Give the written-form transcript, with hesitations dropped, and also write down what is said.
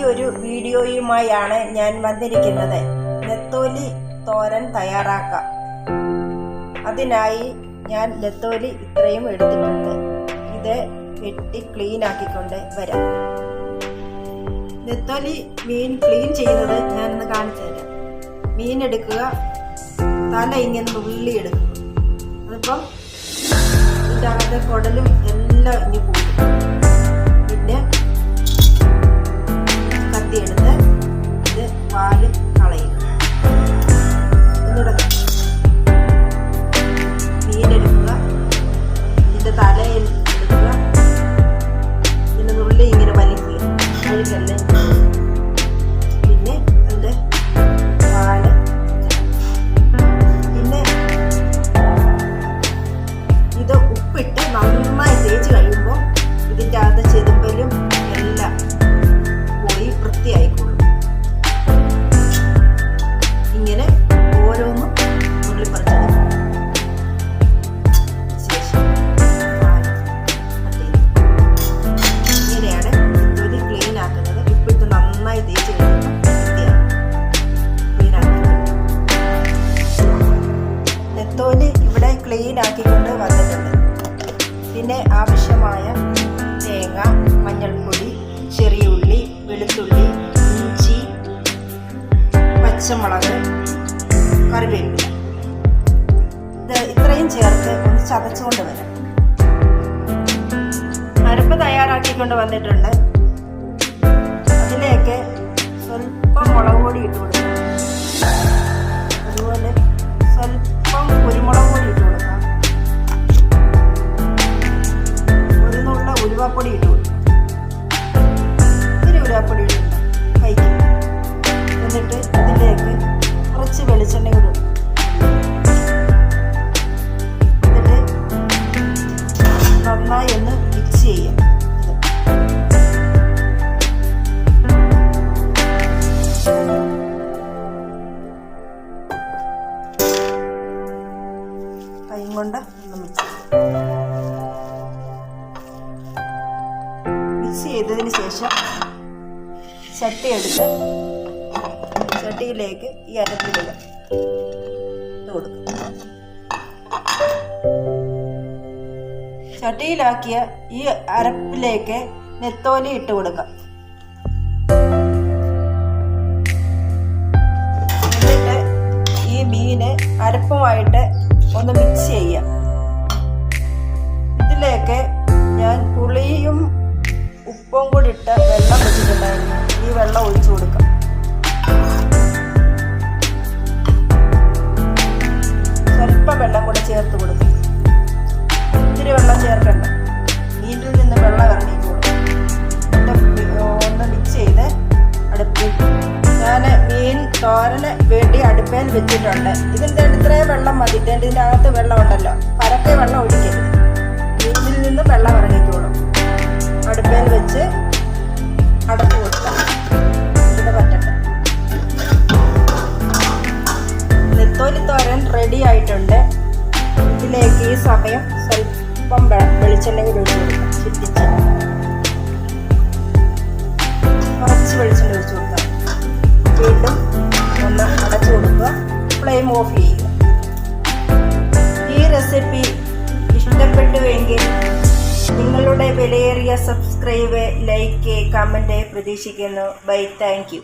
പുതിയൊരു വീഡിയോയുമായാണ് ഞാൻ വന്നിരിക്കുന്നത്. നെത്തോലി തോരൻ തയ്യാറാക്കാം. അതിനായി ഞാൻ നെത്തോലി ഇത്രയും എടുത്തിട്ടുണ്ട്. ഇത് വെട്ടി ക്ലീൻ ആക്കിക്കൊണ്ട് വരാം. നെത്തോലി മീൻ ക്ലീൻ ചെയ്യുന്നത് ഞാനൊന്ന് കാണിച്ചു തരാം. മീൻ എടുക്കുക, തല ഇങ്ങനെ നുള്ളി എടുക്കുക. അതിപ്പം ഇതിൻ്റെ അകത്തെ കുടലും എല്ലാം ഇനി പോകും. പിന്നെ കത്തിയെടുത്ത് ഇത് പാല് കളയുക. ഒന്നുകൂടെ മീനെടുക്കുക, ഇതിൻ്റെ തലയിൽ എടുക്കുക, ഇതിൻ്റെ നുള്ളി ഇങ്ങനെ വലിക്കുക, അഴുകല്ലേ. പിന്നെ അതിൻ്റെ പാല്, പിന്നെ ഇത് ഉപ്പിട്ട് നന്നായി തേച്ച് കഴിയുമ്പോൾ ഇതിൻ്റെ അകത്ത് ചെതുമ്പലും എല്ലാം പോയി വൃത്തിയായിക്കോളും. ഇങ്ങനെ ഓരോന്നും ഉള്ളിപ്പറിച്ചെടുക്കും. ശേഷം ഇങ്ങനെയാണ് നെത്തോലി ക്ലീൻ ആക്കുന്നത്. ഉപ്പിട്ട് നന്നായി തേച്ച് കഴിയുമ്പോൾ വൃത്തിയാകും. ക്ലീൻ ആക്കുന്നത് നെത്തോലി ഇവിടെ ക്ലീൻ ആക്കിക്കൊണ്ട് വന്നിട്ടുണ്ട്. പിന്നെ ആവശ്യമായ തേങ്ങ, മഞ്ഞൾപ്പൊടി, ചെറിയ ഉള്ളി, വെളുത്തുള്ളി, ഇഞ്ചി, പച്ചമുളക്, കറിവേപ്പില, ഇത് ഇത്രയും ചേർത്ത് ഒന്ന് ചതച്ചുകൊണ്ട് വരാം. അരപ്പ് തയ്യാറാക്കിക്കൊണ്ട് വന്നിട്ടുണ്ട്. അതിലേക്ക് സ്വല്പം മുളക് പൊടി ഇട്ട് കൊടുക്കാം. അതുപോലെ സ്വല്പം കുരുമുളക് പൊടി ഇട്ട് കൊടുക്കാം. ഉലുവാപ്പൊടി ഇട്ട് കൊടുക്കും. ഇത്തിരി ഉലുവാപ്പൊടി ഇട്ടുണ്ട് കൈക്ക്. എന്നിട്ട് ഇതിലേക്ക് കുറച്ച് വെളിച്ചെണ്ണ ഇടും. എന്നിട്ട് നന്നായി ഒന്ന് മിക്സ് ചെയ്യാം. കൈ കൊണ്ട് ഒന്ന് മിക്സ് ചെയ്യാം. മിക്സ് ചെയ്തതിന് ശേഷം ചട്ടി എടുത്ത് ചട്ടിയിലേക്ക് ഈ അരപ്പിടുക. കൊടുക്കും. ചട്ടിയിലാക്കിയ ഈ അരപ്പിലേക്ക് നെത്തോലി ഇട്ട് കൊടുക്കാം. എന്നിട്ട് ഈ മീന് അരപ്പുമായിട്ട് ഒന്ന് മിക്സ് ചെയ്യാം. ഇതിലേക്ക് ഞാൻ പുളിയും ഉപ്പും കൂടി ഇട്ട് വെള്ളം വെച്ചിട്ടുണ്ടായിരുന്നു. ഈ വെള്ളം ഒഴിച്ചു കൊടുക്കാം. സ്വല്പം വെള്ളം കൂടെ ചേർത്ത് കൊടുക്കും. ഇത്തിരി വെള്ളം ചേർക്കണ്ട, മീനിൽ നിന്ന് വെള്ളം ഇറങ്ങിക്കോളും. ഒന്ന് മിക്സ് ചെയ്ത് അടുപ്പിൽ ഞാൻ മീൻ തോരന് വേണ്ടി അടുപ്പേൽ വെച്ചിട്ടുണ്ട്. ഇതിൻ്റെ ഇത്രയും വെള്ളം മതി. ഇതിൻ്റെ അകത്ത് വെള്ളം ഉണ്ടല്ലോ, പരക്കെ വെള്ളം ഒഴിക്കരുത്. മീനിൽ നിന്ന് വെള്ളം ഇറങ്ങിക്കോളും. അടുപ്പേൽ വെച്ച് അടച്ചു കൊടുക്കാം. ഇത് പറ്റട്ടെ. നെത്തോലി തോരൻ റെഡി ആയിട്ടുണ്ട്. ഇതിലേക്ക് ഈ സമയം സ്വല്പം വെളിച്ചെണ്ണ കൂടി ഒഴിച്ചു കൊടുക്കാം. ചുറ്റിച്ച് കുറച്ച് വെളിച്ചെണ്ണ ഒഴിച്ചു കൊടുക്കാം. വീണ്ടും ഒന്ന് അടച്ചു കൊടുക്കുക. ഫ്ലെയിം ഓഫ് ചെയ്യുക. ഈ റെസിപ്പി ഇഷ്ടപ്പെട്ടുവെങ്കിൽ നിങ്ങളുടെ വിലയേറിയ സബ്സ്ക്രൈബ്, ലൈക്ക്, കമൻറ്റ് പ്രതീക്ഷിക്കുന്നു. ബൈ. Thank you.